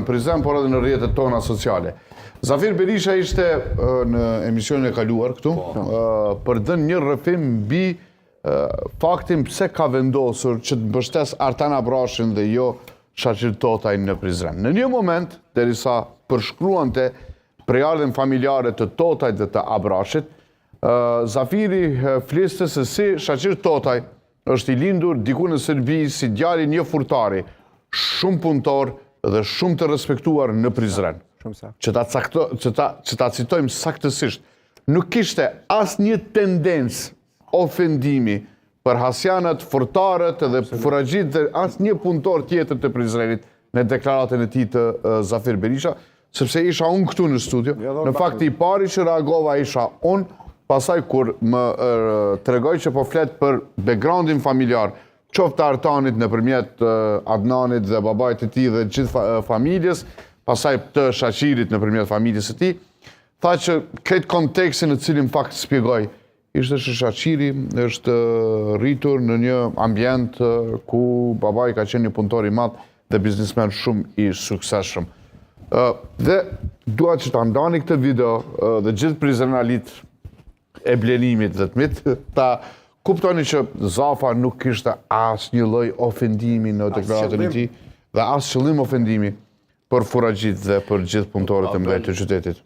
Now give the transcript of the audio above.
në prizren, por edhe në rrjetet tona sociale. Zafir Berisha ishte në emisionin e kaluar këtu, për dhënë një rrëfim mbi faktin pse ka vendosur që të mbështes Artan Abrashin dhe jo Shaqir Totaj në Prizren. Në një moment, derisa përshkruante prejardhjen familjare të Totajt dhe të Abrashit, Zafiri fliste se si Shaqir Totaj është i lindur diku në Serbi si djali një furtari, shumë punëtor dhe shumë të respektuar në Prizren. Që ta citojmë saktësisht, nuk kishte asë një tendencë ofendimi për hasjanët, furtarët dhe furagjit dhe asë një punëtor tjetër të Prizrenit në deklaratën e tij të Zafir Berisha, sepse isha unë këtu në studio. Në fakt i pari që reagova isha unë, pasaj kur më tregoj që po flet për backgroundin familjar, qoftë Artanit nëpërmjet Adnanit dhe babait të tij dhe gjithë familjes, pasaj të Shaqirit nëpërmjet familjes së tij, tha që këtë kontekstin në cilin fakt shpjegoj, ishte që Shaqiri është rritur në një ambient ku babai ka qenë një punëtor i madh dhe biznesmen shumë i suksesshëm. Dhe dua që ta ndani këtë video dhe gjithë prizrenalit e blenimit dhe të mit, ta kuptoni që Zafa nuk kishte asnjë lloj ofendimi në deklaratën e tij dhe as qëllim ofendimi për furagjit dhe për gjithë punëtorët e mëdhenj të qytetit.